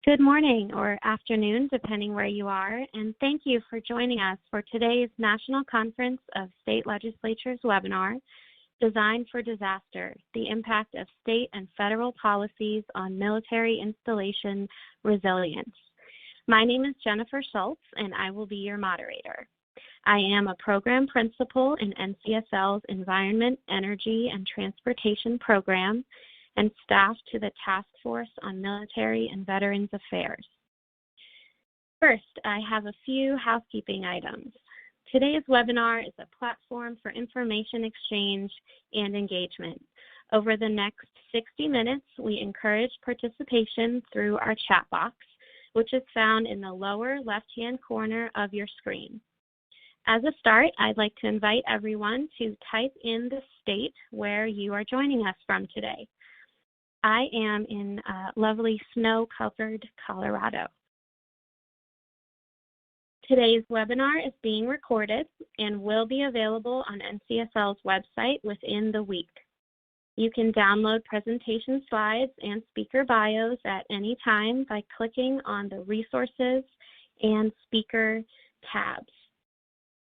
Good morning or afternoon, depending where you are, and thank you for joining us for today's National Conference of State Legislatures webinar, Designed for Disaster, the Impact of State and Federal Policies on Military Installation Resilience. My name is Jennifer Schultz, and I will be your moderator. I am a program principal in NCSL's Environment, Energy, and Transportation program, and staff to the Task Force on Military and Veterans Affairs. First, I have a few housekeeping items. Today's webinar is a platform for information exchange and engagement. Over the next 60 minutes, we encourage participation through our chat box, which is found in the lower left-hand corner of your screen. As a start, I'd like to invite everyone to type in the state where you are joining us from today. I am in lovely snow-covered Colorado. Today's webinar is being recorded and will be available on NCSL's website within the week. You can download presentation slides and speaker bios at any time by clicking on the Resources and Speaker tabs.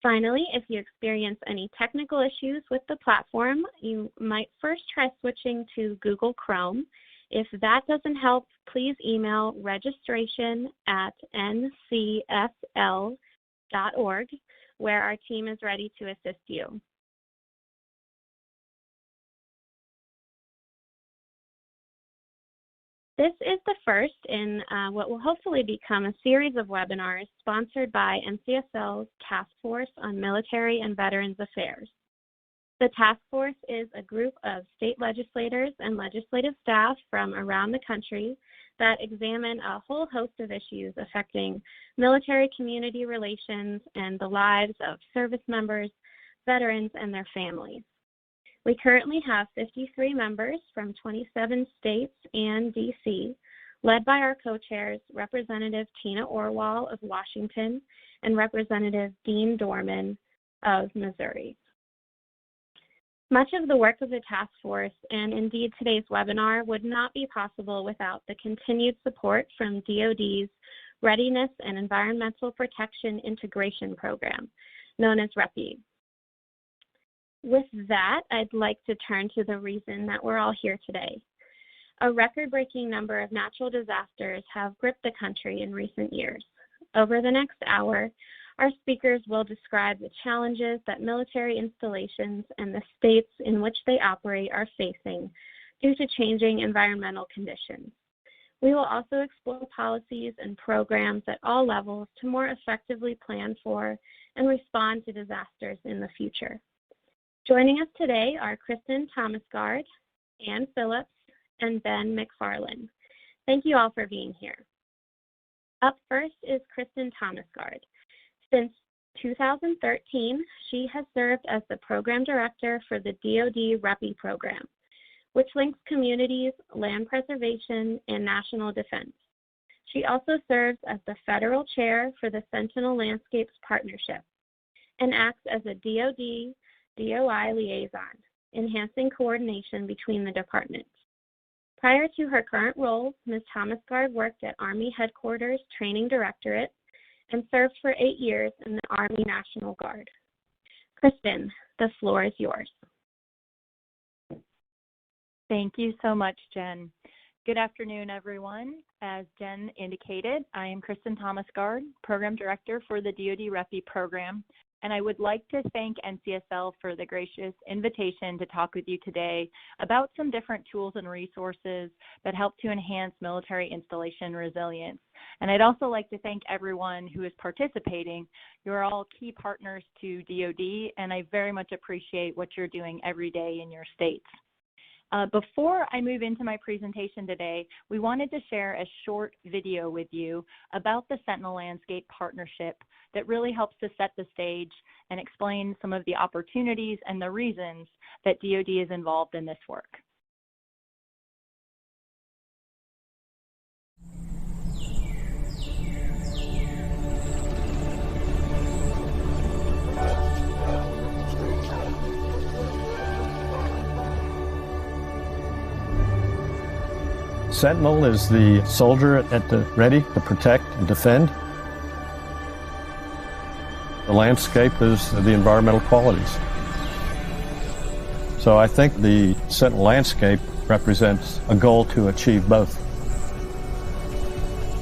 Finally, if you experience any technical issues with the platform, you might first try switching to Google Chrome. If that doesn't help, please email registration@ncfl.org, where our team is ready to assist you. This is the first in what will hopefully become a series of webinars sponsored by NCSL's Task Force on Military and Veterans Affairs. The Task Force is a group of state legislators and legislative staff from around the country that examine a whole host of issues affecting military-community relations and the lives of service members, veterans, and their families. We currently have 53 members from 27 states and DC, led by our co-chairs, Representative Tina Orwall of Washington and Representative Dean Dorman of Missouri. Much of the work of the task force, and indeed today's webinar, would not be possible without the continued support from DoD's Readiness and Environmental Protection Integration Program, known as REPI. With that, I'd like to turn to the reason that we're all here today. A record-breaking number of natural disasters have gripped the country in recent years. Over the next hour, our speakers will describe the challenges that military installations and the states in which they operate are facing due to changing environmental conditions. We will also explore policies and programs at all levels to more effectively plan for and respond to disasters in the future. Joining us today are Kristen Thomasgaard, Ann Phillips, and Ben McFarland. Thank you all for being here. Up first is Kristen Thomasgaard. Since 2013, she has served as the program director for the DoD REPI program, which links communities, land preservation, and national defense. She also serves as the federal chair for the Sentinel Landscapes Partnership and acts as a DoD-DOI liaison, enhancing coordination between the departments. Prior to her current role, Ms. Thomasgaard worked at Army Headquarters Training Directorate and served for 8 years in the Army National Guard. Kristen, the floor is yours. Thank you so much, Jen. Good afternoon, everyone. As Jen indicated, I am Kristen Thomasgaard, Program Director for the DoD REPI program, and I would like to thank NCSL for the gracious invitation to talk with you today about some different tools and resources that help to enhance military installation resilience. And I'd also like to thank everyone who is participating. You're all key partners to DoD, and I very much appreciate what you're doing every day in your states. Before I move into my presentation today, we wanted to share a short video with you about the Sentinel Landscape Partnership that really helps to set the stage and explain some of the opportunities and the reasons that DoD is involved in this work. Sentinel is the soldier at the ready to protect and defend. The landscape is the environmental qualities. So I think the Sentinel landscape represents a goal to achieve both.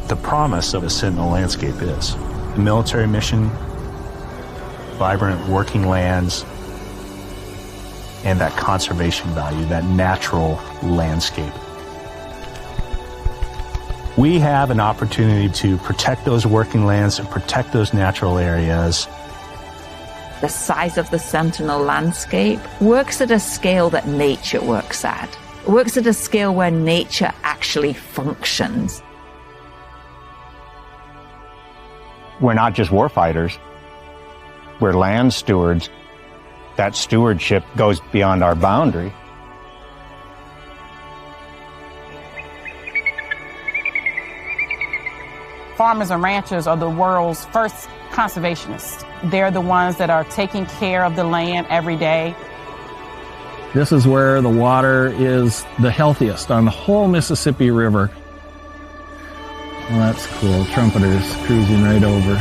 The promise of a Sentinel landscape is a military mission, vibrant working lands, and that conservation value, that natural landscape. We have an opportunity to protect those working lands and protect those natural areas. The size of the Sentinel landscape works at a scale that nature works at. It works at a scale where nature actually functions. We're not just warfighters. We're land stewards. That stewardship goes beyond our boundary. Farmers and ranchers are the world's first conservationists. They're the ones that are taking care of the land every day. This is where the water is the healthiest on the whole Mississippi River. Well, that's cool. Trumpeters cruising right over.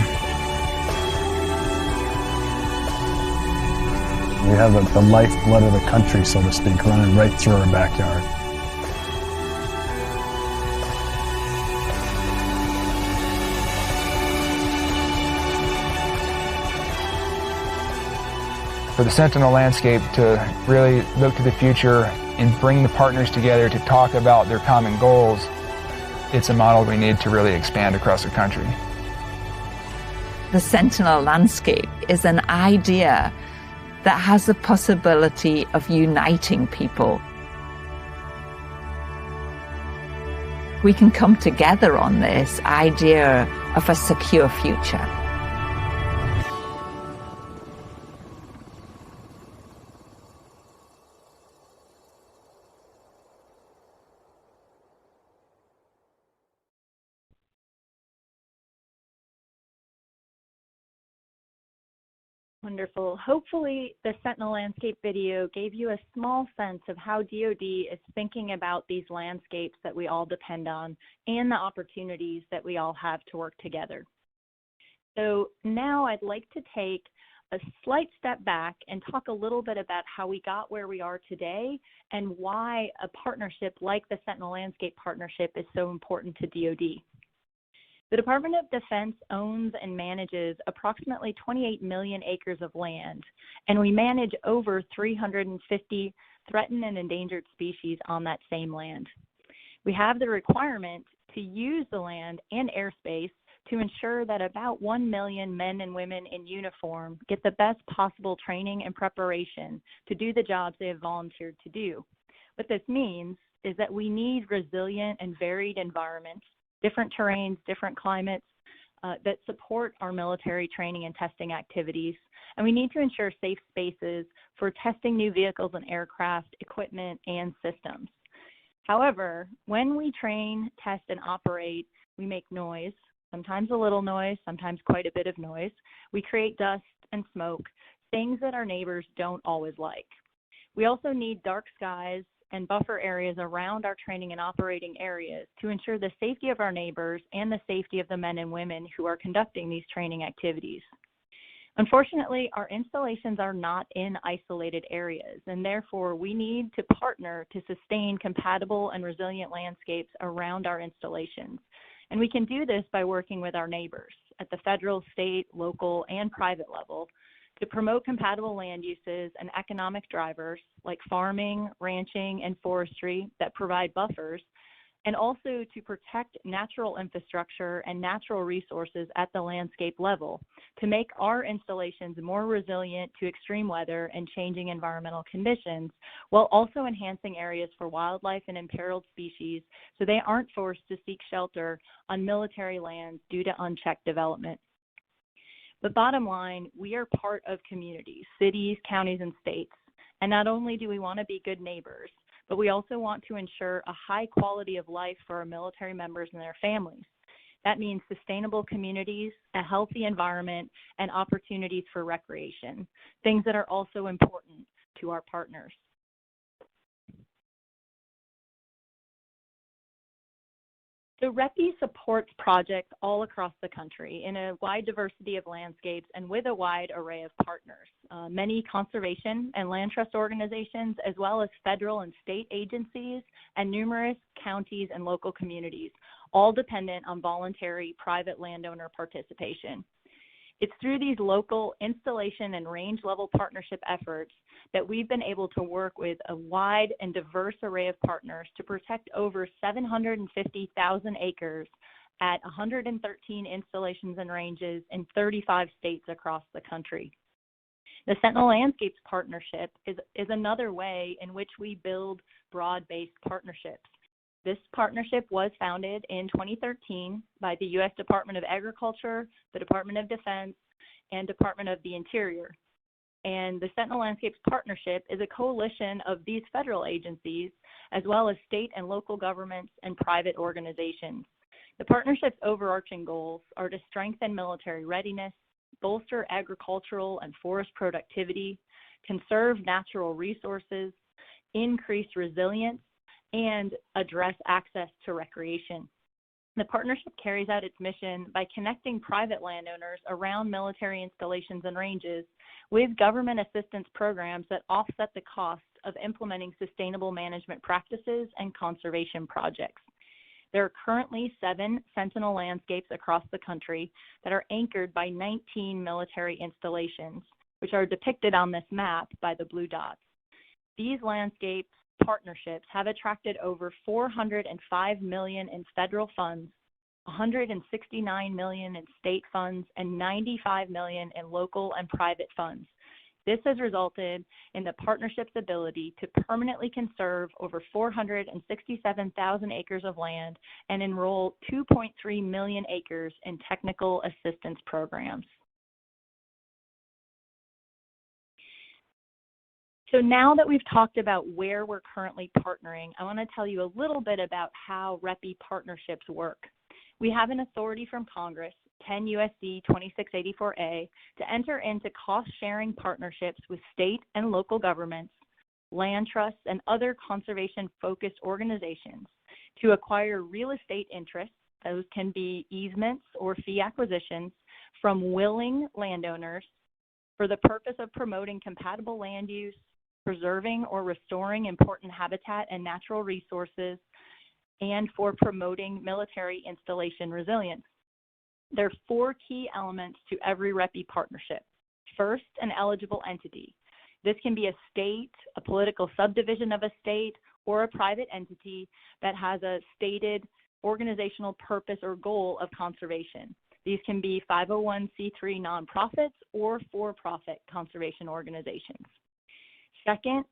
We have the lifeblood of the country, so to speak, running right through our backyard. For the Sentinel landscape to really look to the future and bring the partners together to talk about their common goals, it's a model we need to really expand across the country. The Sentinel landscape is an idea that has the possibility of uniting people. We can come together on this idea of a secure future. Wonderful. Hopefully the Sentinel landscape video gave you a small sense of how DoD is thinking about these landscapes that we all depend on and the opportunities that we all have to work together. So now I'd like to take a slight step back and talk a little bit about how we got where we are today and why a partnership like the Sentinel Landscape Partnership is so important to DoD. The Department of Defense owns and manages approximately 28 million acres of land, and we manage over 350 threatened and endangered species on that same land. We have the requirement to use the land and airspace to ensure that about 1 million men and women in uniform get the best possible training and preparation to do the jobs they have volunteered to do. What this means is that we need resilient and varied environments, different terrains, different climates that support our military training and testing activities. And we need to ensure safe spaces for testing new vehicles and aircraft, equipment, and systems. However, when we train, test, and operate, we make noise, sometimes a little noise, sometimes quite a bit of noise. We create dust and smoke, things that our neighbors don't always like. We also need dark skies and buffer areas around our training and operating areas to ensure the safety of our neighbors and the safety of the men and women who are conducting these training activities. Unfortunately, our installations are not in isolated areas, and therefore we need to partner to sustain compatible and resilient landscapes around our installations. And we can do this by working with our neighbors at the federal, state, local, and private level to promote compatible land uses and economic drivers like farming, ranching, and forestry that provide buffers, and also to protect natural infrastructure and natural resources at the landscape level to make our installations more resilient to extreme weather and changing environmental conditions, while also enhancing areas for wildlife and imperiled species so they aren't forced to seek shelter on military lands due to unchecked development. But bottom line, we are part of communities, cities, counties, and states. And not only do we want to be good neighbors, but we also want to ensure a high quality of life for our military members and their families. That means sustainable communities, a healthy environment, and opportunities for recreation, things that are also important to our partners. So REPI supports projects all across the country in a wide diversity of landscapes and with a wide array of partners. Many conservation and land trust organizations, as well as federal and state agencies, and numerous counties and local communities, all dependent on voluntary private landowner participation. It's through these local installation and range level partnership efforts that we've been able to work with a wide and diverse array of partners to protect over 750,000 acres at 113 installations and ranges in 35 states across the country. The Sentinel Landscapes Partnership is another way in which we build broad-based partnerships. This partnership was founded in 2013 by the U.S. Department of Agriculture, the Department of Defense, and Department of the Interior. And the Sentinel Landscapes Partnership is a coalition of these federal agencies, as well as state and local governments and private organizations. The partnership's overarching goals are to strengthen military readiness, bolster agricultural and forest productivity, conserve natural resources, increase resilience, and address access to recreation. The partnership carries out its mission by connecting private landowners around military installations and ranges with government assistance programs that offset the cost of implementing sustainable management practices and conservation projects. There are currently 7 Sentinel landscapes across the country that are anchored by 19 military installations, which are depicted on this map by the blue dots. These landscapes partnerships have attracted over $405 million in federal funds, $169 million in state funds, and $95 million in local and private funds. This has resulted in the partnership's ability to permanently conserve over 467,000 acres of land and enroll 2.3 million acres in technical assistance programs. So now that we've talked about where we're currently partnering, I want to tell you a little bit about how REPI partnerships work. We have an authority from Congress, 10 U.S.C. 2684A, to enter into cost-sharing partnerships with state and local governments, land trusts, and other conservation-focused organizations to acquire real estate interests, those can be easements or fee acquisitions, from willing landowners for the purpose of promoting compatible land use, preserving or restoring important habitat and natural resources, and for promoting military installation resilience. There are 4 key elements to every REPI partnership. First, an eligible entity. This can be a state, a political subdivision of a state, or a private entity that has a stated organizational purpose or goal of conservation. These can be 501c3 nonprofits or for-profit conservation organizations. Second,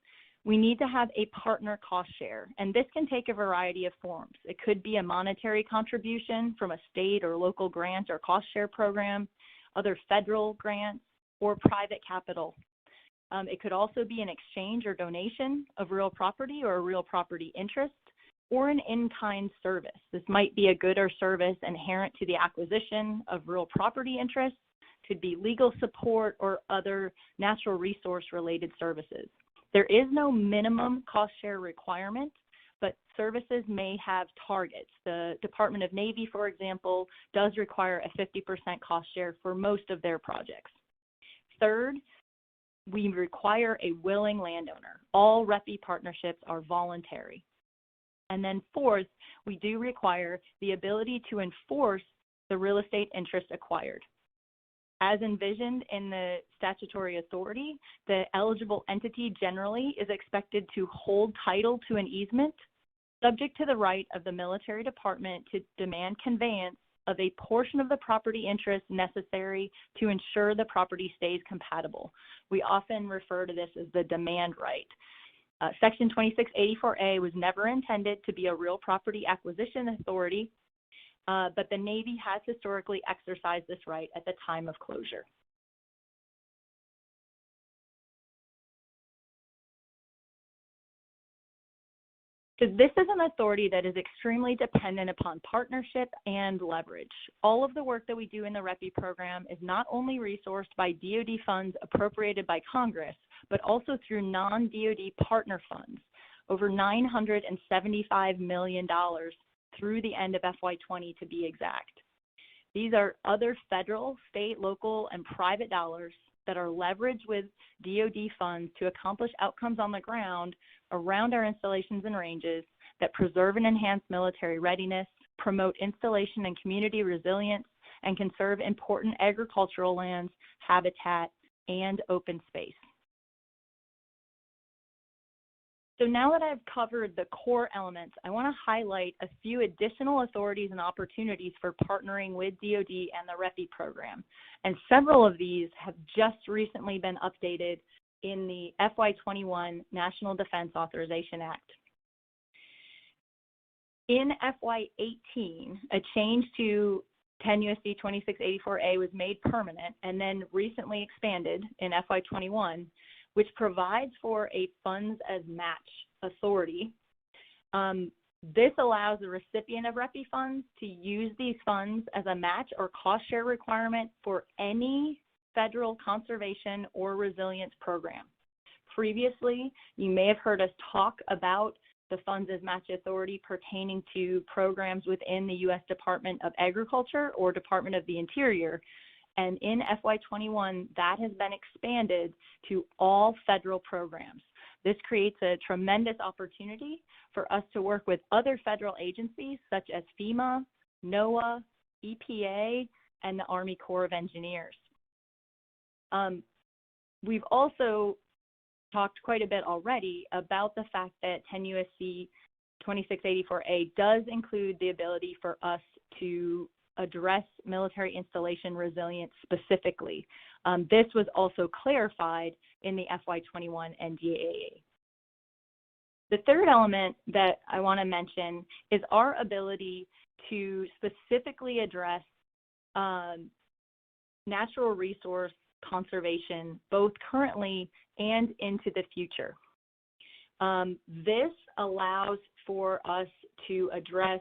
we need to have a partner cost share, and this can take a variety of forms. It could be a monetary contribution from a state or local grant or cost share program, other federal grants, or private capital. It could also be an exchange or donation of real property or a real property interest, or an in-kind service. This might be a good or service inherent to the acquisition of real property interests, could be legal support or other natural resource related services. There is no minimum cost share requirement, but services may have targets. The Department of Navy, for example, does require a 50% cost share for most of their projects. Third, we require a willing landowner. All REPI partnerships are voluntary. And then fourth, we do require the ability to enforce the real estate interest acquired. As envisioned in the statutory authority, the eligible entity generally is expected to hold title to an easement, subject to the right of the military department to demand conveyance of a portion of the property interest necessary to ensure the property stays compatible. We often refer to this as the demand right. Section 2684A was never intended to be a real property acquisition authority, but the Navy has historically exercised this right at the time of closure. So this is an authority that is extremely dependent upon partnership and leverage. All of the work that we do in the REPI program is not only resourced by DoD funds appropriated by Congress, but also through non-DoD partner funds, over $975 million through the end of FY20 to be exact. These are other federal, state, local, and private dollars that are leveraged with DoD funds to accomplish outcomes on the ground around our installations and ranges that preserve and enhance military readiness, promote installation and community resilience, and conserve important agricultural lands, habitat, and open space. So now that I've covered the core elements, I want to highlight a few additional authorities and opportunities for partnering with DoD and the REPI program. And several of these have just recently been updated in the FY21 National Defense Authorization Act. In FY18, a change to 10 U.S.C. 2684A was made permanent and then recently expanded in FY21, which provides for a funds as match authority. This allows the recipient of REPI funds to use these funds as a match or cost share requirement for any federal conservation or resilience program. Previously, you may have heard us talk about the funds as match authority pertaining to programs within the U.S. Department of Agriculture or Department of the Interior. And in FY21, that has been expanded to all federal programs. This creates a tremendous opportunity for us to work with other federal agencies such as FEMA, NOAA, EPA, and the Army Corps of Engineers. We've also talked quite a bit already about the fact that 10 U.S.C. 2684A does include the ability for us to address military installation resilience specifically. This was also clarified in the FY21 NDAA. The third element that I want to mention is our ability to specifically address natural resource conservation, both currently and into the future. This allows for us to address,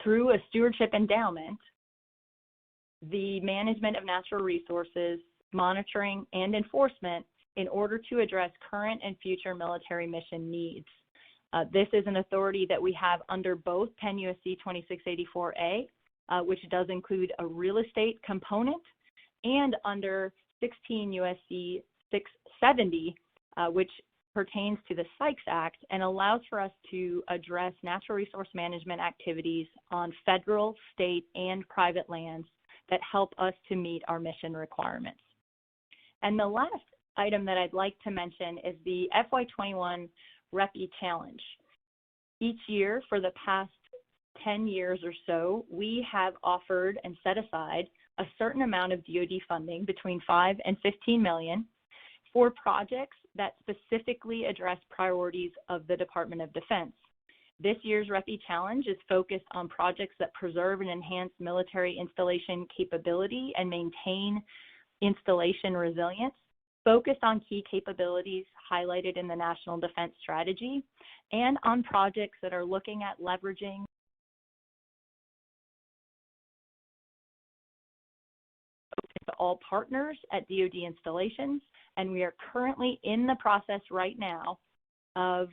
through a stewardship endowment, the management of natural resources, monitoring, and enforcement in order to address current and future military mission needs. This is an authority that we have under both 10 U.S.C. 2684A, which does include a real estate component, and under 16 U.S.C. 670, which pertains to the Sykes Act and allows for us to address natural resource management activities on federal, state, and private lands that help us to meet our mission requirements. And the last item that I'd like to mention is the FY21 REPI Challenge. Each year for the past 10 years or so, we have offered and set aside a certain amount of DoD funding, between $5 and $15 million, for projects that specifically address priorities of the Department of Defense. This year's REPI Challenge is focused on projects that preserve and enhance military installation capability and maintain installation resilience, focused on key capabilities highlighted in the National Defense Strategy, and on projects that are looking at leveraging to all partners at DoD installations, and we are currently in the process right now of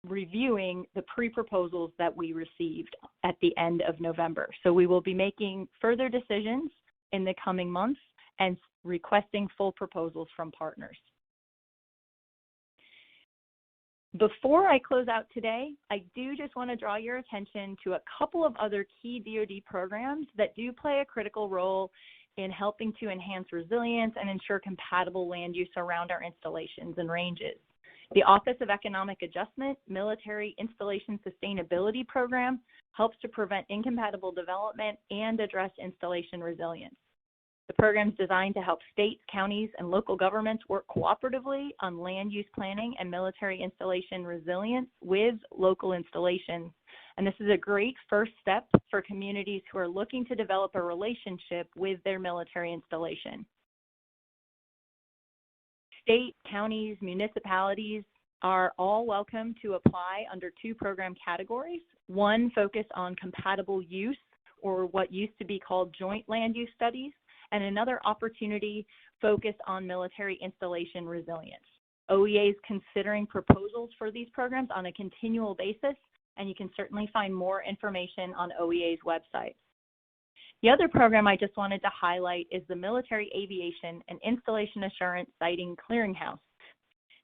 reviewing the pre-proposals that we received at the end of November. So we will be making further decisions in the coming months and requesting full proposals from partners. Before I close out today, I do just want to draw your attention to a couple of other key DoD programs that do play a critical role in helping to enhance resilience and ensure compatible land use around our installations and ranges. The Office of Economic Adjustment Military Installation Sustainability Program helps to prevent incompatible development and address installation resilience. The program is designed to help states, counties, and local governments work cooperatively on land use planning and military installation resilience with local installations. And this is a great first step for communities who are looking to develop a relationship with their military installation. State, counties, municipalities are all welcome to apply under two program categories. One focused on compatible use, or what used to be called joint land use studies, and another opportunity focused on military installation resilience. OEA is considering proposals for these programs on a continual basis, and you can certainly find more information on OEA's website. The other program I just wanted to highlight is the Military Aviation and Installation Assurance Siting Clearinghouse.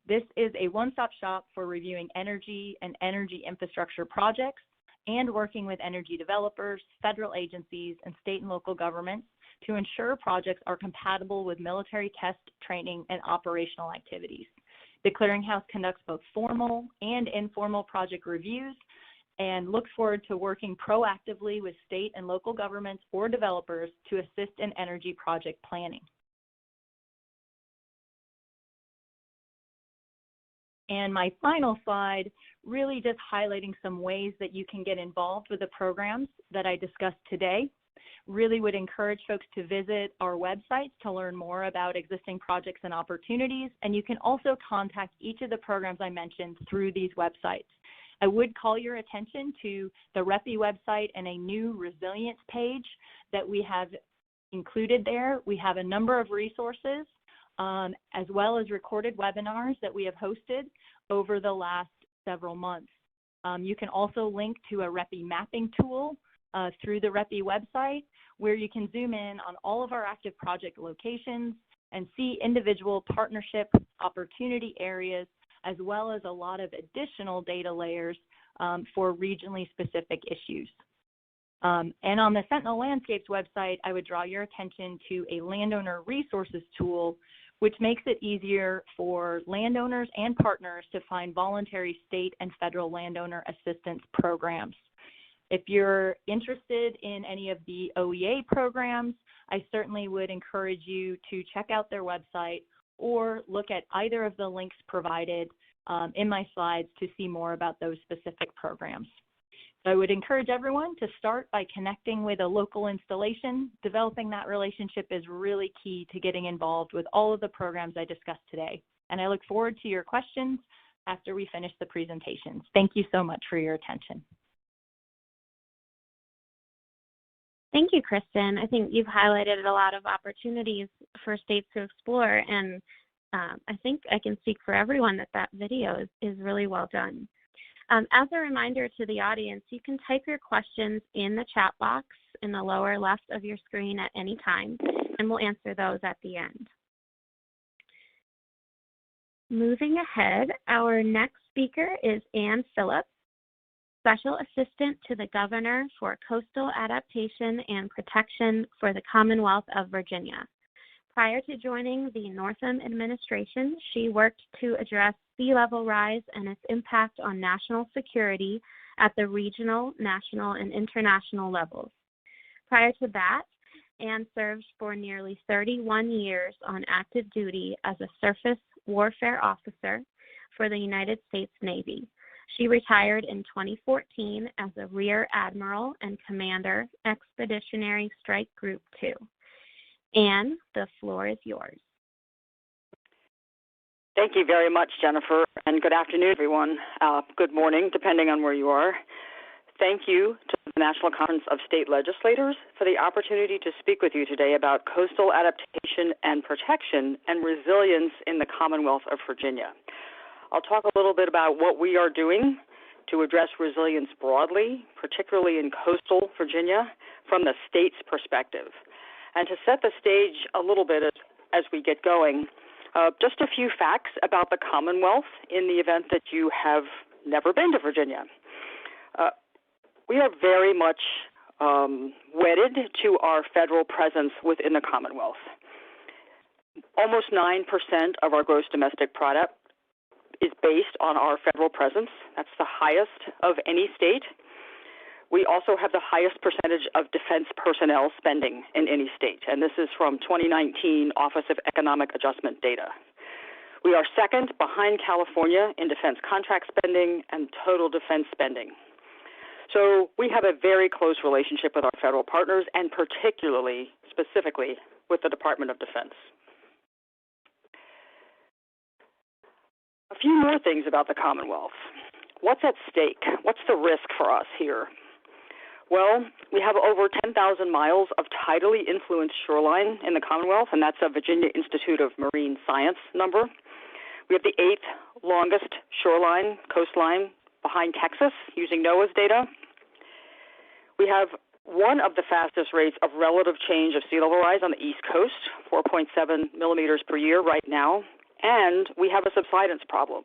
This is a one-stop shop for reviewing energy and energy infrastructure projects and working with energy developers, federal agencies, and state and local governments to ensure projects are compatible with military test, training, and operational activities. The clearinghouse conducts both formal and informal project reviews and looks forward to working proactively with state and local governments or developers to assist in energy project planning. And my final slide, really just highlighting some ways that you can get involved with the programs that I discussed today. Really would encourage folks to visit our websites to learn more about existing projects and opportunities, and you can also contact each of the programs I mentioned through these websites. I would call your attention to the REPI website and a new resilience page that we have included there. We have a number of resources as well as recorded webinars that we have hosted over the last several months. You can also link to a REPI mapping tool through the REPI website, where you can zoom in on all of our active project locations and see individual partnership opportunity areas, as well as a lot of additional data layers for regionally specific issues. And on the Sentinel Landscapes website, I would draw your attention to a landowner resources tool, which makes it easier for landowners and partners to find voluntary state and federal landowner assistance programs. If you're interested in any of the OEA programs, I certainly would encourage you to check out their website or look at either of the links provided in my slides to see more about those specific programs. So I would encourage everyone to start by connecting with a local installation. Developing that relationship is really key to getting involved with all of the programs I discussed today. And I look forward to your questions after we finish the presentations. Thank you so much for your attention. Thank you, Kristen. I think you've highlighted a lot of opportunities for states to explore, and I think I can speak for everyone that that video is really well done. As a reminder to the audience, you can type your questions in the chat box in the lower left of your screen at any time, and we'll answer those at the end. Moving ahead, our next speaker is Ann Phillips, Special Assistant to the Governor for Coastal Adaptation and Protection for the Commonwealth of Virginia. Prior to joining the Northam administration, she worked to address sea level rise and its impact on national security at the regional, national, and international levels. Prior to that, Ann served for nearly 31 years on active duty as a surface warfare officer for the United States Navy. She retired in 2014 as a Rear Admiral and Commander, Expeditionary Strike Group 2. Ann, the floor is yours. Thank you very much, Jennifer, and good afternoon, everyone. Good morning, depending on where you are. Thank you to the National Conference of State Legislators for the opportunity to speak with you today about coastal adaptation and protection and resilience in the Commonwealth of Virginia. I'll talk a little bit about what we are doing to address resilience broadly, particularly in coastal Virginia, from the state's perspective. And to set the stage a little bit as we get going, just a few facts about the Commonwealth in the event that you have never been to Virginia. We are very much wedded to our federal presence within the Commonwealth. Almost 9% of our gross domestic product is based on our federal presence. That's the highest of any state. We also have the highest percentage of defense personnel spending in any state, and this is from 2019 Office of Economic Adjustment data. We are second behind California in defense contract spending and total defense spending. So we have a very close relationship with our federal partners, and particularly, specifically, with the Department of Defense. A few more things about the Commonwealth. What's at stake? What's the risk for us here? Well, we have over 10,000 miles of tidally influenced shoreline in the Commonwealth, and that's a Virginia Institute of Marine Science number. We have the 8th longest coastline behind Texas using NOAA's data. We have one of the fastest rates of relative change of sea level rise on the East Coast, 4.7 millimeters per year right now, and we have a subsidence problem.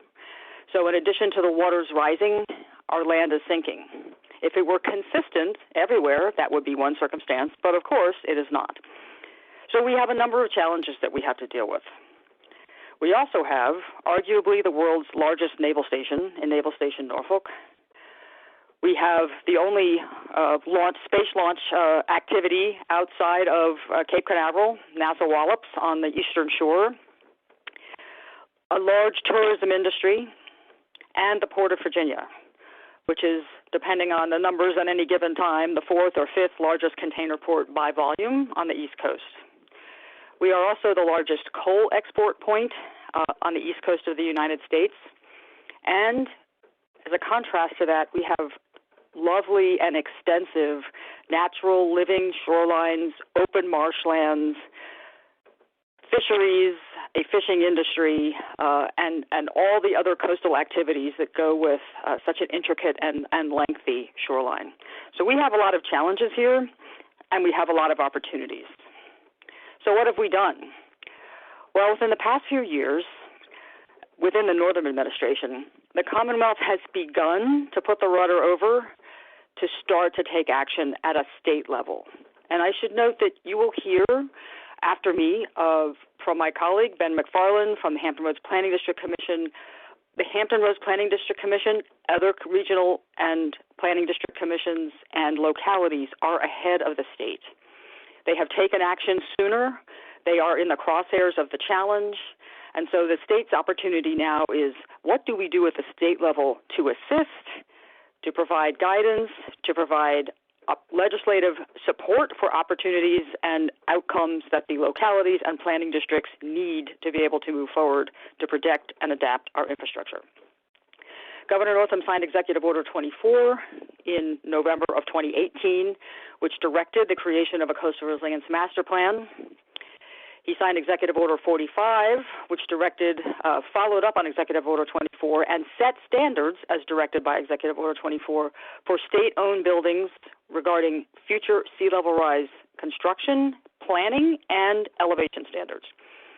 So in addition to the waters rising, our land is sinking. If it were consistent everywhere, that would be one circumstance, but of course it is not. So we have a number of challenges that we have to deal with. We also have arguably the world's largest naval station in Naval Station Norfolk. We have the only space launch activity outside of Cape Canaveral, NASA Wallops on the eastern shore, a large tourism industry, and the Port of Virginia, which is, depending on the numbers at any given time, the fourth or fifth largest container port by volume on the East Coast. We are also the largest coal export point on the East Coast of the United States. And as a contrast to that, we have lovely and extensive natural living shorelines, open marshlands, fisheries, a fishing industry, and all the other coastal activities that go with such an intricate and lengthy shoreline. So we have a lot of challenges here, and we have a lot of opportunities. So what have we done? Well, within the past few years, within the Northam administration, the Commonwealth has begun to put the rudder over to start to take action at a state level. And I should note that you will hear after me from my colleague, Ben McFarland, from the Hampton Roads Planning District Commission. The Hampton Roads Planning District Commission, other regional and planning district commissions and localities are ahead of the state. They have taken action sooner. They are in the crosshairs of the challenge. And so the state's opportunity now is, what do we do at the state level to assist, to provide guidance, to provide legislative support for opportunities and outcomes that the localities and planning districts need to be able to move forward to protect and adapt our infrastructure. Governor Northam signed Executive Order 24 in November of 2018, which directed the creation of a Coastal Resilience Master Plan. He signed Executive Order 45, which followed up on Executive Order 24 and set standards as directed by Executive Order 24 for state-owned buildings regarding future sea level rise construction, planning, and elevation standards.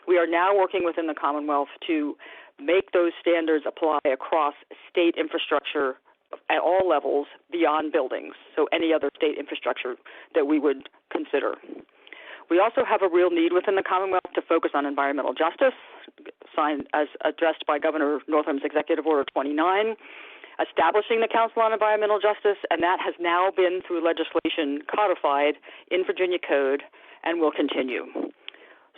We are now working within the Commonwealth to make those standards apply across state infrastructure at all levels beyond buildings, so any other state infrastructure that we would consider. We also have a real need within the Commonwealth to focus on environmental justice, signed as addressed by Governor Northam's Executive Order 29, establishing the Council on Environmental Justice, and that has now been through legislation codified in Virginia Code and will continue.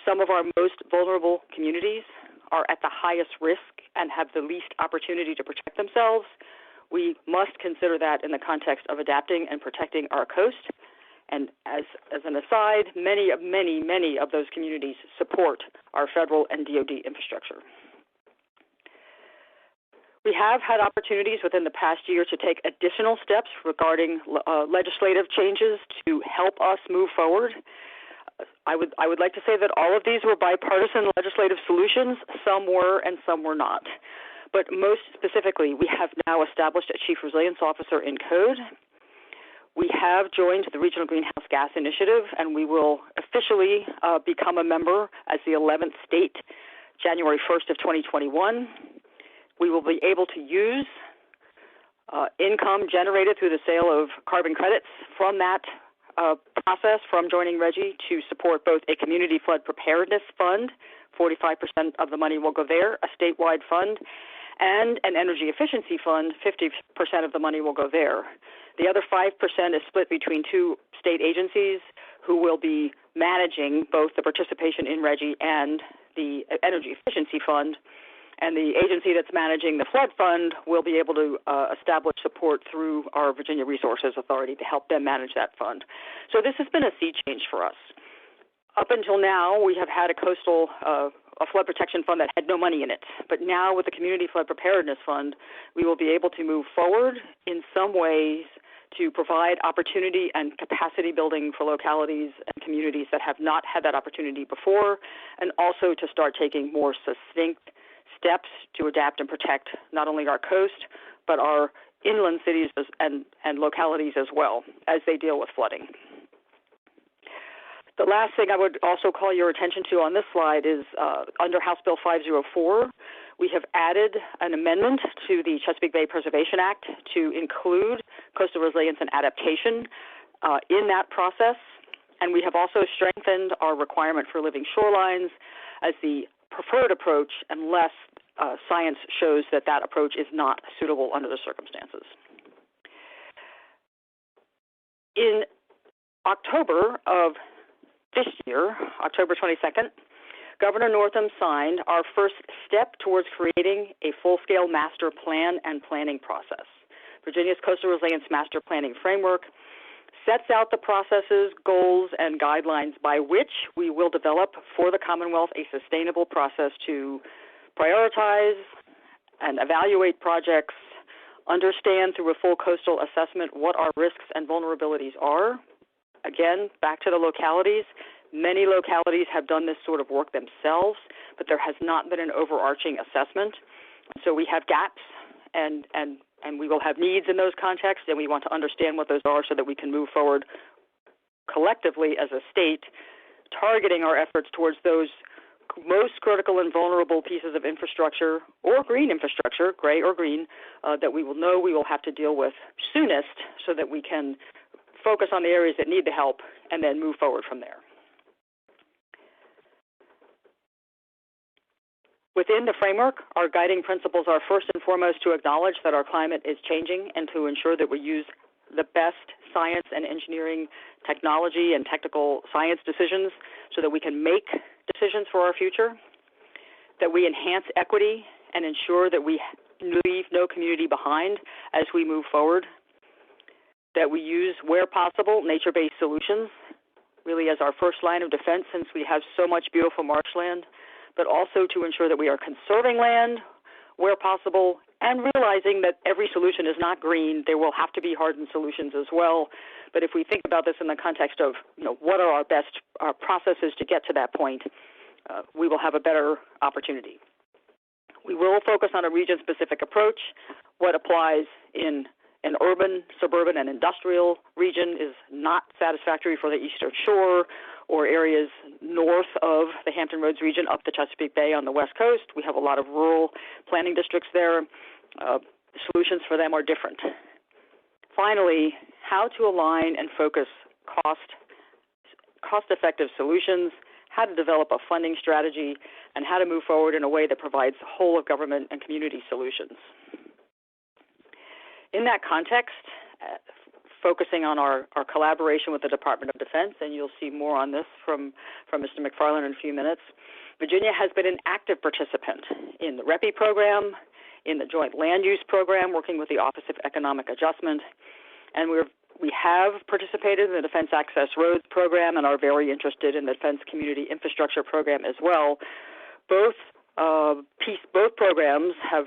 Some of our most vulnerable communities are at the highest risk and have the least opportunity to protect themselves. We must consider that in the context of adapting and protecting our coast. And as an aside, many of those communities support our federal and DoD infrastructure. We have had opportunities within the past year to take additional steps regarding legislative changes to help us move forward. I would like to say that all of these were bipartisan legislative solutions. Some were and some were not. But most specifically, we have now established a Chief Resilience Officer in Code. We have joined the Regional Greenhouse Gas Initiative, and we will officially become a member as the 11th state, January 1st of 2021. We will be able to use income generated through the sale of carbon credits from that process, from joining RGGI, to support both a community flood preparedness fund, 45% of the money will go there, a statewide fund, and an energy efficiency fund, 50% of the money will go there. The other 5% is split between two state agencies who will be managing both the participation in RGGI and the energy efficiency fund. And the agency that's managing the flood fund will be able to establish support through our Virginia Resources Authority to help them manage that fund. So this has been a sea change for us. Up until now, we have had a flood protection fund that had no money in it. But now with the Community Flood Preparedness Fund, we will be able to move forward in some ways to provide opportunity and capacity building for localities and communities that have not had that opportunity before, and also to start taking more succinct steps to adapt and protect not only our coast, but our inland cities and localities as well as they deal with flooding. The last thing I would also call your attention to on this slide is under House Bill 504, we have added an amendment to the Chesapeake Bay Preservation Act to include coastal resilience and adaptation in that process. And we have also strengthened our requirement for living shorelines as the preferred approach unless science shows that that approach is not suitable under the circumstances. In October of this year, October 22nd, Governor Northam signed our first step towards creating a full-scale master plan and planning process. Virginia's Coastal Resilience Master Planning Framework sets out the processes, goals, and guidelines by which we will develop for the Commonwealth a sustainable process to prioritize and evaluate projects, understand through a full coastal assessment what our risks and vulnerabilities are. Again, back to the localities. Many localities have done this sort of work themselves, but there has not been an overarching assessment. So we have gaps, and we will have needs in those contexts, and we want to understand what those are so that we can move forward collectively as a state, targeting our efforts towards those most critical and vulnerable pieces of infrastructure or green infrastructure, gray or green, that we will know we will have to deal with soonest so that we can focus on the areas that need the help and then move forward from there. Within the framework, our guiding principles are first and foremost to acknowledge that our climate is changing and to ensure that we use the best science and engineering technology and technical science decisions so that we can make decisions for our future, that we enhance equity and ensure that we leave no community behind as we move forward, that we use, where possible, nature-based solutions, really as our first line of defense since we have so much beautiful marshland, but also to ensure that we are conserving land where possible and realizing that every solution is not green. There will have to be hardened solutions as well. But if we think about this in the context of what are our best processes to get to that point, we will have a better opportunity. We will focus on a region-specific approach. What applies in an urban, suburban, and industrial region is not satisfactory for the Eastern Shore or areas north of the Hampton Roads region up the Chesapeake Bay on the West Coast. We have a lot of rural planning districts there. Solutions for them are different. Finally, how to align and focus cost-effective solutions, how to develop a funding strategy, and how to move forward in a way that provides whole of government and community solutions. In that context, focusing on our collaboration with the Department of Defense, and you'll see more on this from Mr. McFarland in a few minutes, Virginia has been an active participant in the REPI program, in the Joint Land Use Program, working with the Office of Economic Adjustment, and we have participated in the Defense Access Roads Program and are very interested in the Defense Community Infrastructure Program as well. Both programs have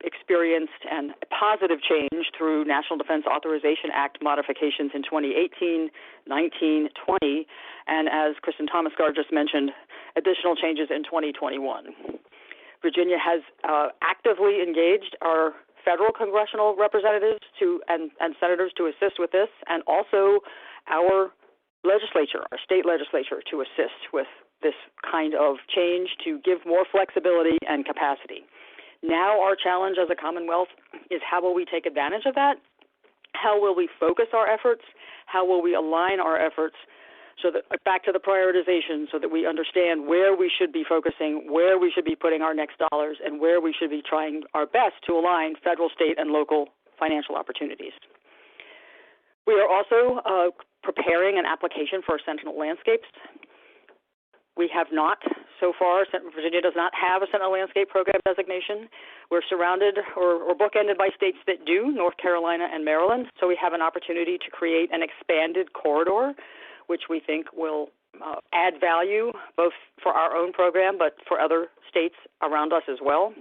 experienced a positive change through National Defense Authorization Act modifications in 2018, 19, 20, and as Kristen Thomas-Gard just mentioned, additional changes in 2021. Virginia has actively engaged our federal congressional representatives and senators to assist with this, and also our legislature, our state legislature, to assist with this kind of change to give more flexibility and capacity. Now our challenge as a Commonwealth is how will we take advantage of that? How will we focus our efforts? How will we align our efforts so that back to the prioritization so that we understand where we should be focusing, where we should be putting our next dollars, and where we should be trying our best to align federal, state, and local financial opportunities. We are also preparing an application for Sentinel Landscapes. We have not, so far, Virginia does not have a Sentinel Landscape Program designation. We're surrounded or bookended by states that do, North Carolina and Maryland, so we have an opportunity to create an expanded corridor, which we think will add value both for our own program but for other states around us as well.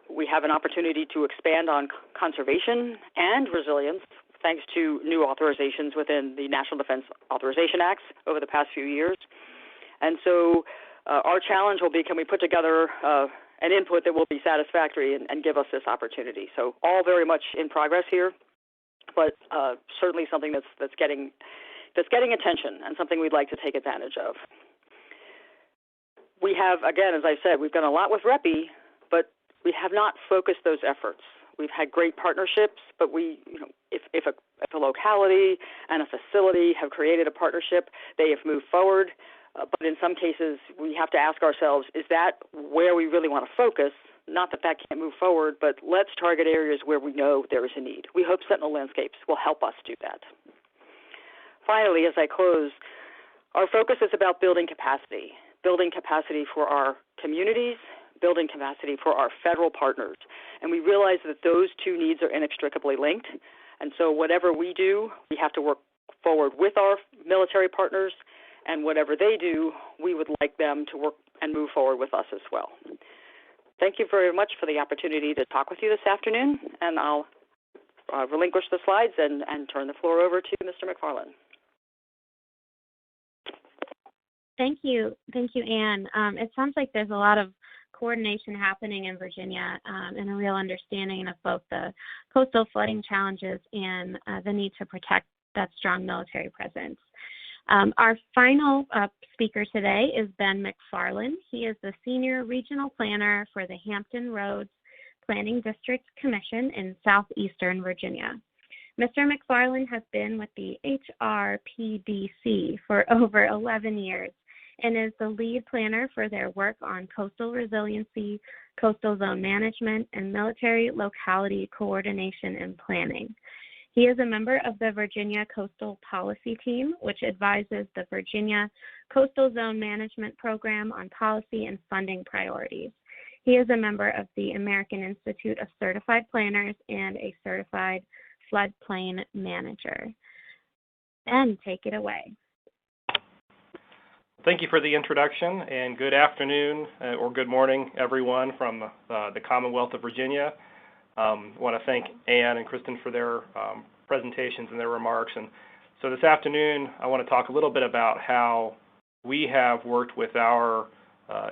We have an opportunity to expand on conservation and resilience thanks to new authorizations within the National Defense Authorization Acts over the past few years. And so our challenge will be, can we put together and input that will be satisfactory and give us this opportunity. So all very much in progress here, but certainly something that's getting attention and something we'd like to take advantage of. We have, again, as I said, we've done a lot with REPI, but we have not focused those efforts. We've had great partnerships, but if a locality and a facility have created a partnership, they have moved forward. But in some cases, we have to ask ourselves, is that where we really want to focus? Not that can't move forward, but let's target areas where we know there is a need. We hope Sentinel Landscapes will help us do that. Finally, as I close, our focus is about building capacity for our communities, building capacity for our federal partners. And we realize that those two needs are inextricably linked. And so whatever we do, we have to work forward with our military partners, and whatever they do, we would like them to work and move forward with us as well. Thank you very much for the opportunity to talk with you this afternoon, and I'll relinquish the slides and turn the floor over to Mr. McFarland. Thank you, Anne. It sounds like there's a lot of coordination happening in Virginia and a real understanding of both the coastal flooding challenges and the need to protect that strong military presence. Our final speaker today is Ben McFarland. He is the Senior Regional Planner for the Hampton Roads Planning District Commission in southeastern Virginia. Mr. McFarland has been with the HRPDC for over 11 years and is the lead planner for their work on coastal resiliency, coastal zone management, and military locality coordination and planning. He is a member of the Virginia Coastal Policy Team, which advises the Virginia Coastal Zone Management Program on policy and funding priorities. He is a member of the American Institute of Certified Planners and a certified floodplain manager. Ben, take it away. Thank you for the introduction, and good afternoon or good morning, everyone from the Commonwealth of Virginia. I want to thank Anne and Kristen for their presentations and their remarks. And so this afternoon, I want to talk a little bit about how we have worked with our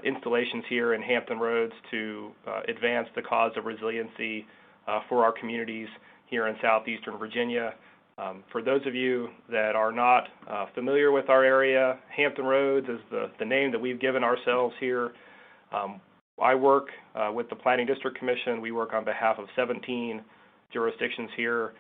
installations here in Hampton Roads to advance the cause of resiliency for our communities here in southeastern Virginia. For those of you that are not familiar with our area, Hampton Roads is the name that we've given ourselves here. I work with the Planning District Commission. We work on behalf of 17 jurisdictions here,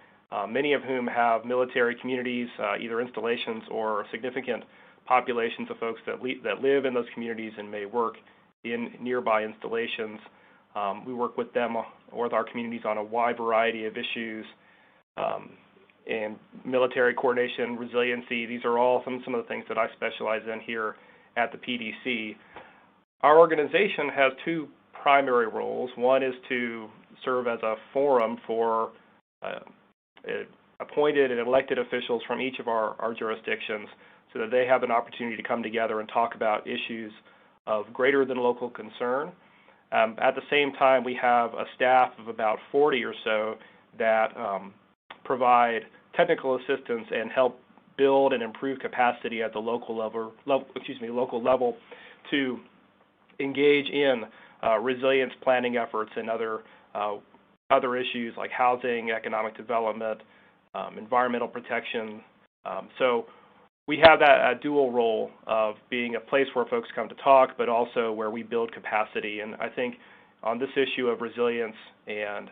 many of whom have military communities, either installations or significant populations of folks that live in those communities and may work in nearby installations. We work with them, with our communities, on a wide variety of issues, and military coordination, resiliency. These are all some of the things that I specialize in here at the PDC. Our organization has two primary roles. One is to serve as a forum for appointed and elected officials from each of our jurisdictions so that they have an opportunity to come together and talk about issues of greater than local concern. At the same time, we have a staff of about 40 or so that provide technical assistance and help build and improve capacity at the local level to engage in resilience planning efforts and other issues like housing, economic development, environmental protection. So we have that dual role of being a place where folks come to talk, but also where we build capacity. And I think on this issue of resilience and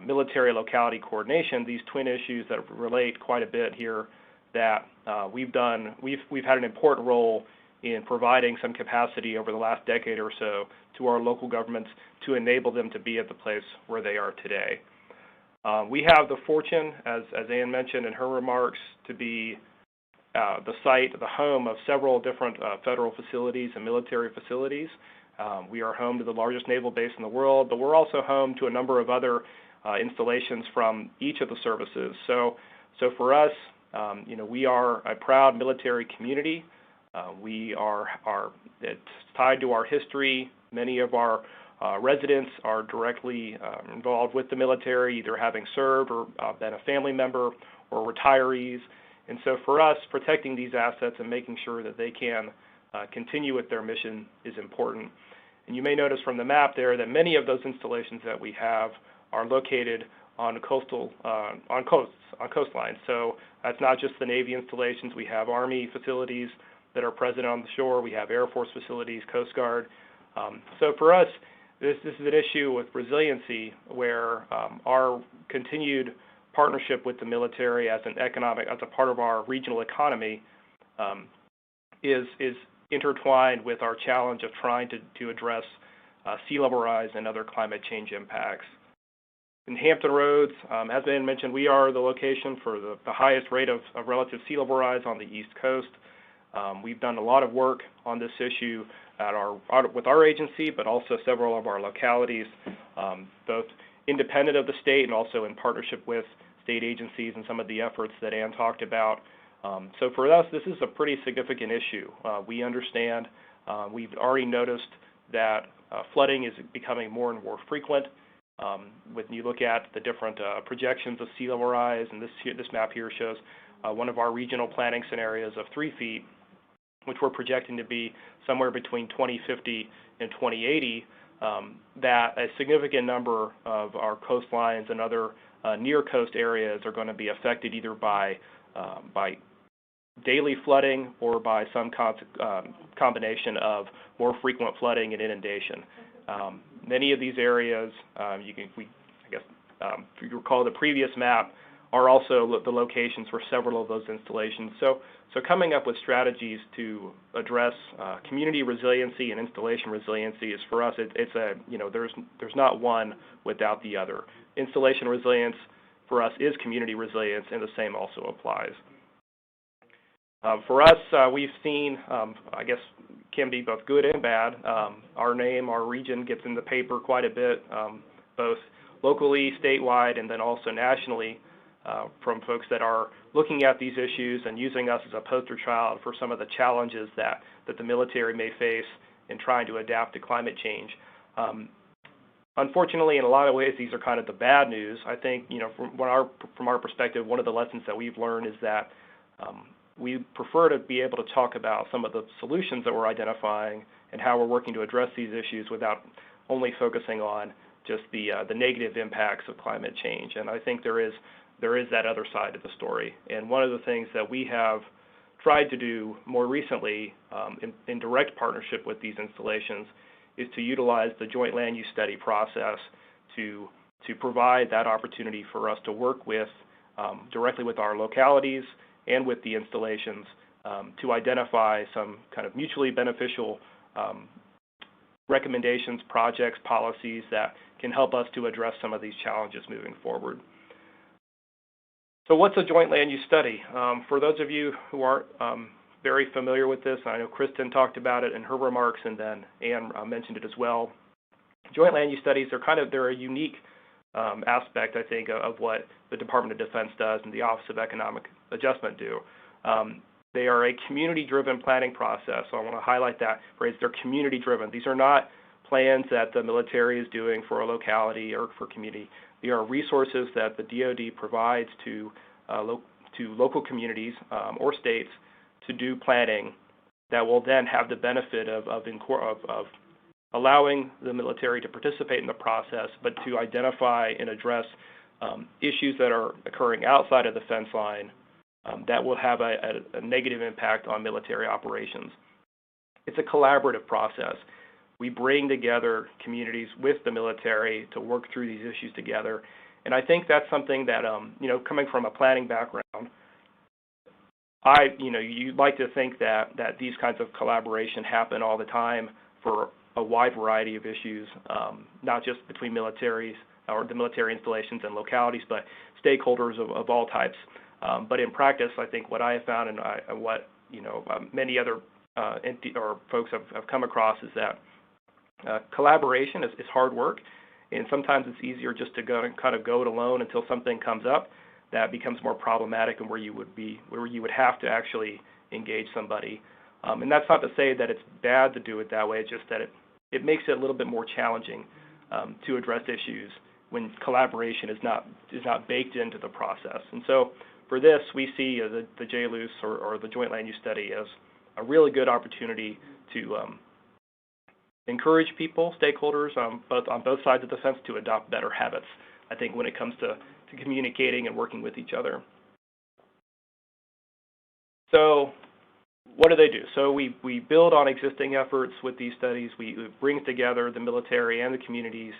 military locality coordination, these twin issues that relate quite a bit here, that we've had an important role in providing some capacity over the last decade or so to our local governments to enable them to be at the place where they are today. We have the fortune, as Anne mentioned in her remarks, to be the home of several different federal facilities and military facilities. We are home to the largest naval base in the world, but we're also home to a number of other installations from each of the services. So for us, we are a proud military community. It's tied to our history. Many of our residents are directly involved with the military, either having served or been a family member or retirees. And so for us, protecting these assets and making sure that they can continue with their mission is important. And you may notice from the map there that many of those installations that we have are located on coastlines. So that's not just the Navy installations. We have Army facilities that are present on the shore. We have Air Force facilities, Coast Guard. So for us, this is an issue with resiliency where our continued partnership with the military as a part of our regional economy is intertwined with our challenge of trying to address sea level rise and other climate change impacts. In Hampton Roads, as been mentioned, we are the location for the highest rate of relative sea level rise on the East Coast. We've done a lot of work on this issue with our agency, but also several of our localities, both independent of the state and also in partnership with state agencies and some of the efforts that Ann talked about. So for us, this is a pretty significant issue. We understand, we've already noticed that flooding is becoming more and more frequent. When you look at the different projections of sea level rise, and this map here shows one of our regional planning scenarios of 3 feet, which we're projecting to be somewhere between 2050 and 2080, that a significant number of our coastlines and other near coast areas are going to be affected either by daily flooding or by some combination of more frequent flooding and inundation. Many of these areas, if you recall the previous map, are also the locations for several of those installations. So coming up with strategies to address community resiliency and installation resiliency is for us, there's not one without the other. Installation resilience for us is community resilience, and the same also applies. For us, we've seen, can be both good and bad. Our name, our region gets in the paper quite a bit, both locally, statewide, and then also nationally from folks that are looking at these issues and using us as a poster child for some of the challenges that the military may face in trying to adapt to climate change. Unfortunately, in a lot of ways, these are kind of the bad news. I think, from our perspective, one of the lessons that we've learned is that we prefer to be able to talk about some of the solutions that we're identifying and how we're working to address these issues without only focusing on just the negative impacts of climate change. And I think there is that other side of the story. And one of the things that we have tried to do more recently in direct partnership with these installations is to utilize the joint land use study process to provide that opportunity for us to work with directly with our localities and with the installations to identify some kind of mutually beneficial recommendations, projects, policies that can help us to address some of these challenges moving forward. So what's a joint land use study? For those of you who aren't very familiar with this, I know Kristen talked about it in her remarks, and then Ann mentioned it as well. Joint land use studies they're a unique aspect, I think, of what the Department of Defense does and the Office of Economic Adjustment do. They are a community-driven planning process, so I want to highlight that phrase. They're community-driven. These are not plans that the military is doing for a locality or for community. They are resources that the DoD provides to local communities or states to do planning that will then have the benefit of allowing the military to participate in the process, but to identify and address issues that are occurring outside of the fence line that will have a negative impact on military operations. It's a collaborative process. We bring together communities with the military to work through these issues together. And I think that's something that, coming from a planning background, you'd like to think that these kinds of collaboration happen all the time for a wide variety of issues, not just between militaries or the military installations and localities, but stakeholders of all types. But in practice, I think what I have found and what many other folks have come across is that collaboration is hard work, and sometimes it's easier just to go it alone until something comes up that becomes more problematic and where you would have to actually engage somebody. And that's not to say that it's bad to do it that way. It's just that it makes it a little bit more challenging to address issues when collaboration is not baked into the process. And so for this, we see the JLUS or the Joint Land Use Study as a really good opportunity to encourage people, stakeholders on both sides of the fence to adopt better habits, I think, when it comes to communicating and working with each other. So what do they do? So we build on existing efforts with these studies. We bring together the military and the communities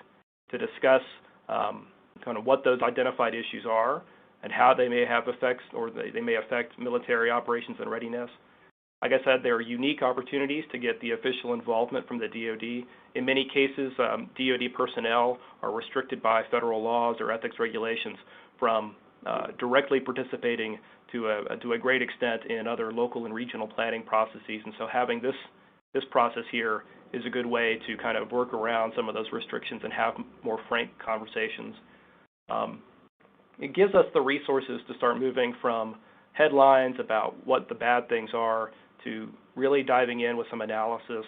to discuss kind of what those identified issues are and how they may have effects, or they may affect military operations and readiness. Like I said, there are unique opportunities to get the official involvement from the DoD. In many cases, DoD personnel are restricted by federal laws or ethics regulations from directly participating to a great extent in other local and regional planning processes. And so having this process here is a good way to kind of work around some of those restrictions and have more frank conversations. It gives us the resources to start moving from headlines about what the bad things are to really diving in with some analysis,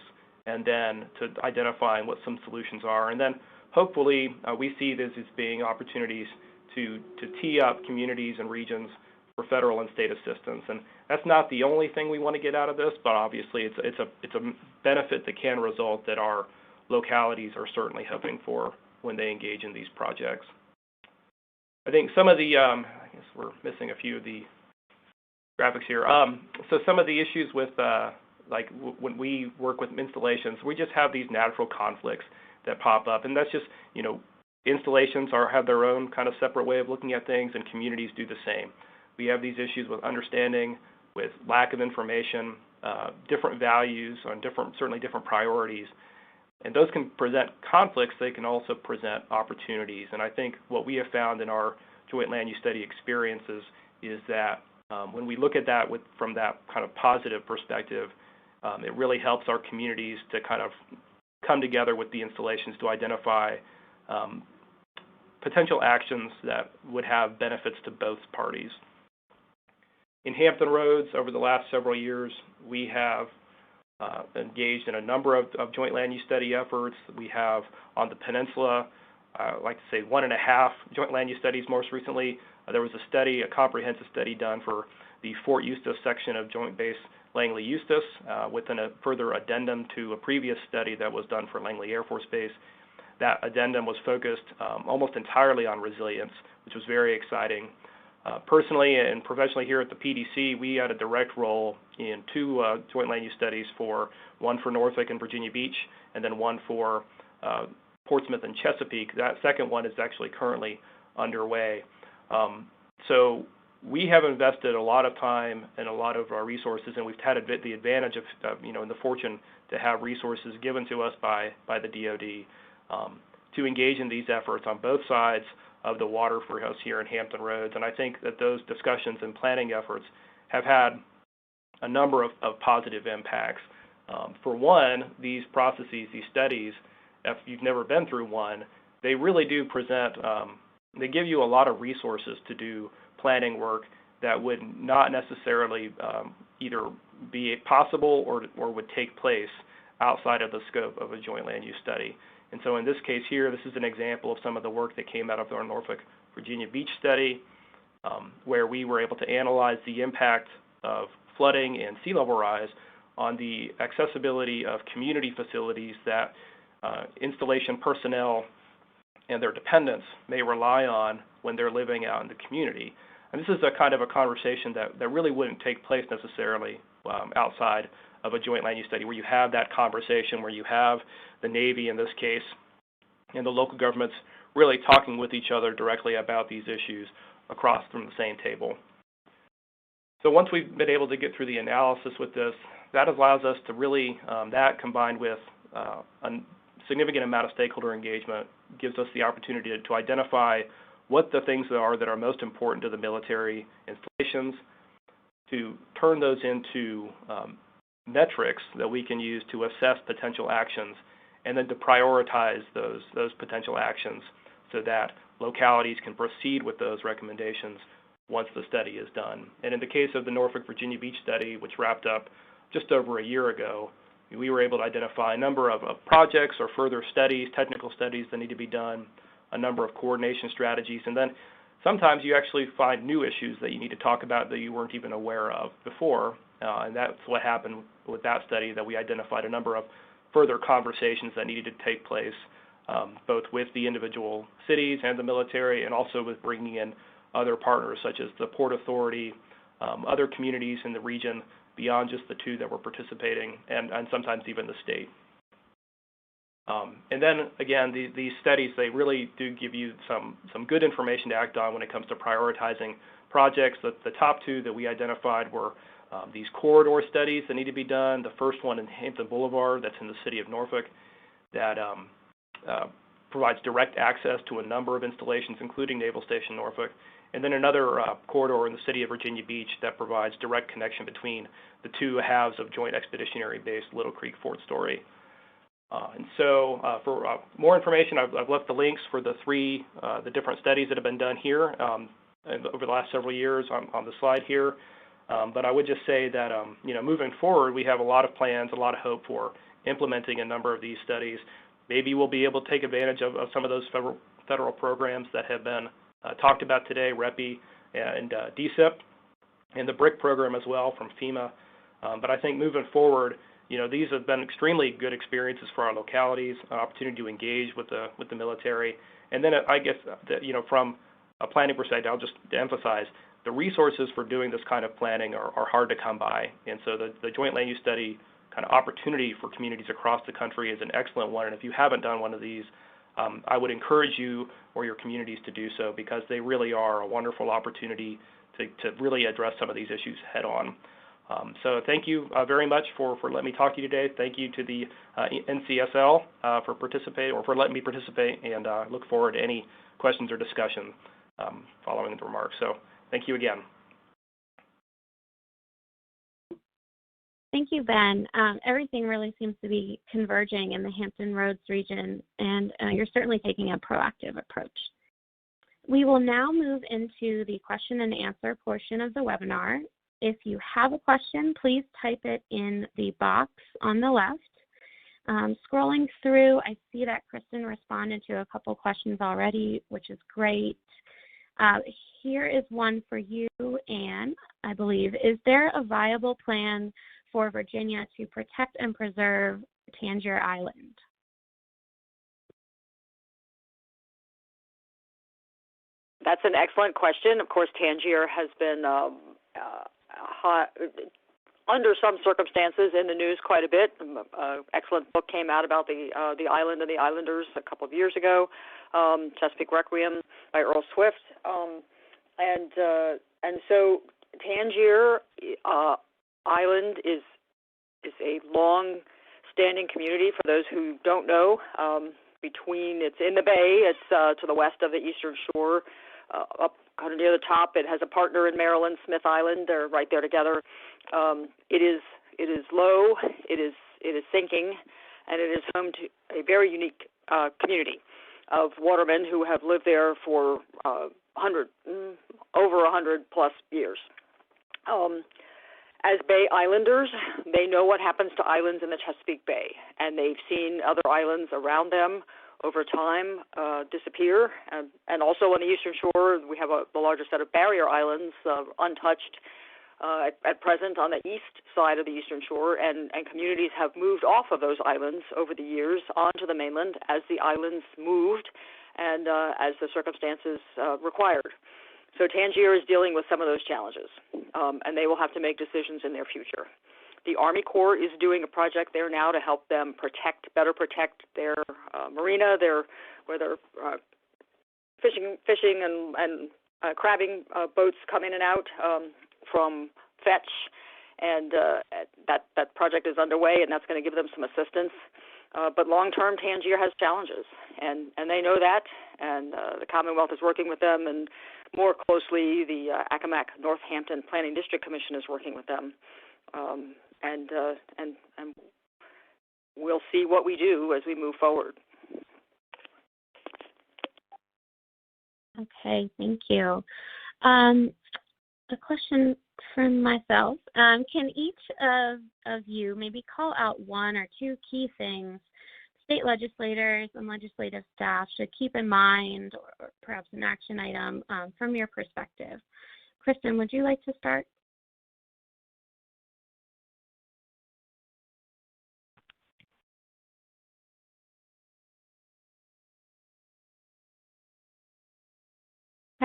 and then to identifying what some solutions are. And then hopefully we see this as being opportunities to tee up communities and regions for federal and state assistance. And that's not the only thing we want to get out of this, but obviously it's a benefit that can result that our localities are certainly hoping for when they engage in these projects. I think some of the, I guess we're missing a few of the graphics here. So some of the issues with, like when we work with installations, we just have these natural conflicts that pop up, and that's just, you know, installations have their own kind of separate way of looking at things, and communities do the same. We have these issues with understanding, with lack of information, different values on certainly different priorities, and those can present conflicts. They can also present opportunities, and I think what we have found in our joint land use study experiences is that when we look at that from that kind of positive perspective, it really helps our communities to kind of come together with the installations to identify potential actions that would have benefits to both parties. In Hampton Roads, over the last several years, we have engaged in a number of joint land use study efforts. We have on the peninsula, I'd like to say 1.5 joint land use studies most recently. There was a comprehensive study done for the Fort Eustis section of Joint Base Langley-Eustis with a further addendum to a previous study that was done for Langley Air Force Base. That addendum was focused almost entirely on resilience, which was very exciting. Personally and professionally here at the PDC, we had a direct role in 2 joint land use studies, one for Norfolk and Virginia Beach, and then one for Portsmouth and Chesapeake. That second one is actually currently underway. So we have invested a lot of time and a lot of our resources, and we've had the advantage of and the fortune to have resources given to us by the DoD to engage in these efforts on both sides of the water for us here in Hampton Roads. And I think that those discussions and planning efforts have had a number of positive impacts. For one, these processes, these studies, if you've never been through one, they really do present, they give you a lot of resources to do planning work that would not necessarily either be possible or would take place outside of the scope of a joint land use study. And so in this case here, this is an example of some of the work that came out of our Norfolk, Virginia Beach study, where we were able to analyze the impact of flooding and sea level rise on the accessibility of community facilities that installation personnel and their dependents may rely on when they're living out in the community. And this is a kind of a conversation that really wouldn't take place necessarily outside of a joint land use study, where you have that conversation, where you have the Navy in this case and the local governments really talking with each other directly about these issues across from the same table. So once we've been able to get through the analysis with this, that allows us to really, that combined with a significant amount of stakeholder engagement, gives us the opportunity to identify what the things are that are most important to the military installations, to turn those into metrics that we can use to assess potential actions, and then to prioritize those potential actions so that localities can proceed with those recommendations once the study is done. And in the case of the Norfolk, Virginia Beach study, which wrapped up just over a year ago, we were able to identify a number of projects or further studies, technical studies that need to be done, a number of coordination strategies, and then sometimes you actually find new issues that you need to talk about that you weren't even aware of before, and that's what happened with that study, that we identified a number of further conversations that needed to take place, both with the individual cities and the military, and also with bringing in other partners such as the Port Authority, other communities in the region beyond just the two that were participating, and sometimes even the state. And then again, these studies, they really do give you some good information to act on when it comes to prioritizing projects. The top two that we identified were these corridor studies that need to be done. The first one in Hampton Boulevard, that's in the city of Norfolk, that provides direct access to a number of installations, including Naval Station Norfolk. And then another corridor in the city of Virginia Beach that provides direct connection between the two halves of Joint Expeditionary Base Little Creek Fort Story. And so for more information, I've left the links for the different studies that have been done here over the last several years on the slide here. But I would just say that moving forward, we have a lot of plans, a lot of hope for implementing a number of these studies. Maybe we'll be able to take advantage of some of those federal programs that have been talked about today, REPI and DSIP, and the BRIC program as well from FEMA. But I think moving forward, these have been extremely good experiences for our localities, an opportunity to engage with the military. And then I guess that, from a planning perspective, I'll just emphasize the resources for doing this kind of planning are hard to come by. And so the Joint Land Use Study kind of opportunity for communities across the country is an excellent one. And if you haven't done one of these, I would encourage you or your communities to do so, because they really are a wonderful opportunity to really address some of these issues head on. So thank you very much for letting me talk to you today. Thank you to the NCSL for participating, or for letting me participate, and look forward to any questions or discussion following the remarks. So thank you again. Thank you, Ben. Everything really seems to be converging in the Hampton Roads region, and you're certainly taking a proactive approach. We will now move into the question and answer portion of the webinar. If you have a question, please type it in the box on the left. Scrolling through, I see that Kristen responded to a couple questions already, which is great. Here is one for you, Anne, I believe. Is there a viable plan for Virginia to protect and preserve Tangier Island? That's an excellent question. Of course, Tangier has been under some circumstances in the news quite a bit. Excellent book came out about the island and the islanders a couple of years ago, Chesapeake Requiem by Earl Swift. And so Tangier Island is a long-standing community. For those who don't know, it's in the bay. It's to the west of the Eastern Shore, up kind of near the top. It has a partner in Maryland, Smith Island. They're right there together. It is low. It is sinking, and it is home to a very unique community of watermen who have lived there for over 100 plus years. As Bay Islanders, they know what happens to islands in the Chesapeake Bay, and they've seen other islands around them over time disappear. And also on the Eastern Shore, we have the largest set of barrier islands, untouched at present on the east side of the Eastern Shore, and communities have moved off of those islands over the years onto the mainland as the islands moved and as the circumstances required. So Tangier is dealing with some of those challenges, and they will have to make decisions in their future. The Army Corps is doing a project there now to help them better protect their marina, where their fishing and crabbing boats come in and out from fetch, and that project is underway, and that's going to give them some assistance. But long-term, Tangier has challenges, and they know that, and the Commonwealth is working with them, and more closely, the Accomack Northampton Planning District Commission is working with them, and we'll see what we do as we move forward. Okay, thank you. A question from myself. Can each of you maybe call out one or two key things state legislators and legislative staff should keep in mind, or perhaps an action item from your perspective? Kristen, would you like to start?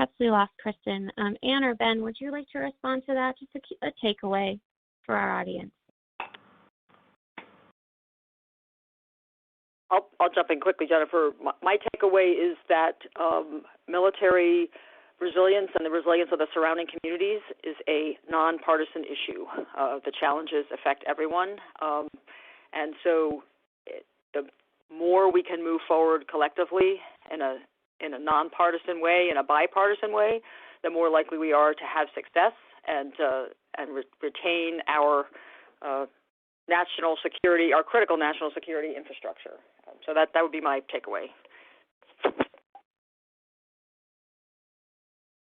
perhaps we lost Kristen. Anne or Ben, would you like to respond to that? Just a takeaway for our audience. I'll jump in quickly, Jennifer. My takeaway is that military resilience and the resilience of the surrounding communities is a nonpartisan issue. The challenges affect everyone, and so the more we can move forward collectively in a nonpartisan way, in a bipartisan way, the more likely we are to have success and retain our national security, our critical national security infrastructure. So that would be my takeaway.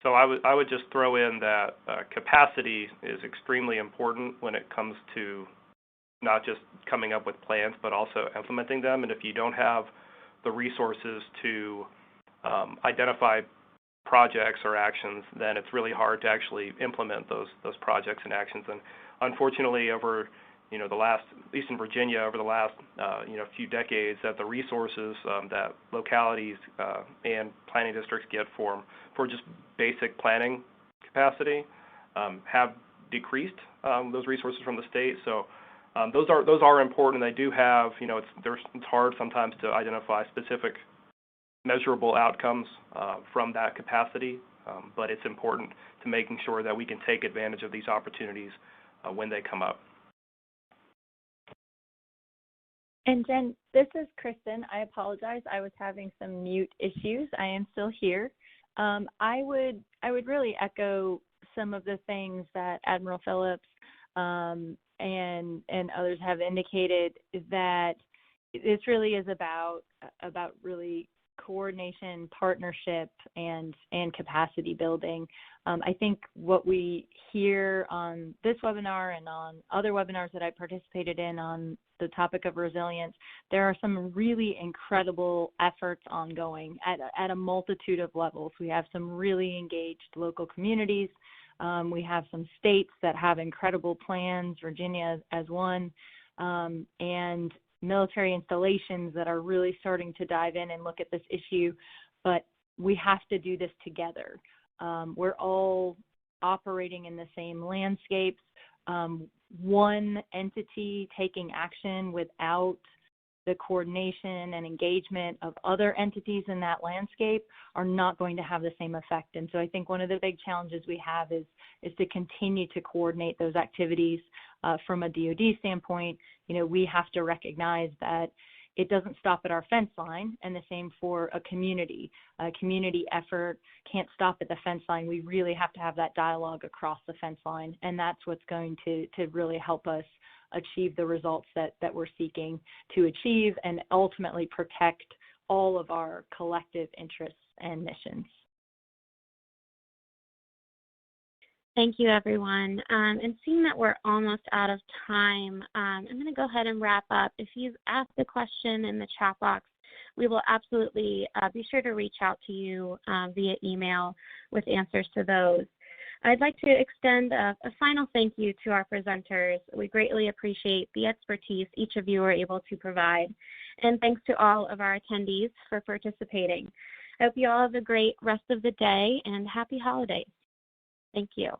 So I would just throw in that capacity is extremely important when it comes to not just coming up with plans, but also implementing them. And if you don't have the resources to identify projects or actions, then it's really hard to actually implement those projects and actions. And unfortunately, over the last, at least in Virginia, over the last few decades, that the resources that localities and planning districts get for just basic planning capacity have decreased those resources from the state. So those are important. And they do have, it's hard sometimes to identify specific measurable outcomes from that capacity, but it's important to making sure that we can take advantage of these opportunities when they come up. And Jen, this is Kristen. I apologize. I was having some mute issues. I am still here. I would really echo some of the things that Admiral Phillips and others have indicated, that this really is about really coordination, partnership, and capacity building. I think what we hear on this webinar and on other webinars that I participated in on the topic of resilience, there are some really incredible efforts ongoing at a multitude of levels. We have some really engaged local communities. We have some states that have incredible plans, Virginia as one, and military installations that are really starting to dive in and look at this issue. But we have to do this together. We're all operating in the same landscapes. One entity taking action without the coordination and engagement of other entities in that landscape are not going to have the same effect. And so I think one of the big challenges we have is to continue to coordinate those activities from a DoD standpoint. We have to recognize that it doesn't stop at our fence line, and the same for a community. A community effort can't stop at the fence line. We really have to have that dialogue across the fence line, and that's what's going to really help us achieve the results that we're seeking to achieve and ultimately protect all of our collective interests and missions. Thank you, everyone. And seeing that we're almost out of time, I'm going to go ahead and wrap up. If you've asked a question in the chat box, we will absolutely be sure to reach out to you via email with answers to those. I'd like to extend a final thank you to our presenters. We greatly appreciate the expertise each of you are able to provide. And thanks to all of our attendees for participating. I hope you all have a great rest of the day and happy holidays. Thank you.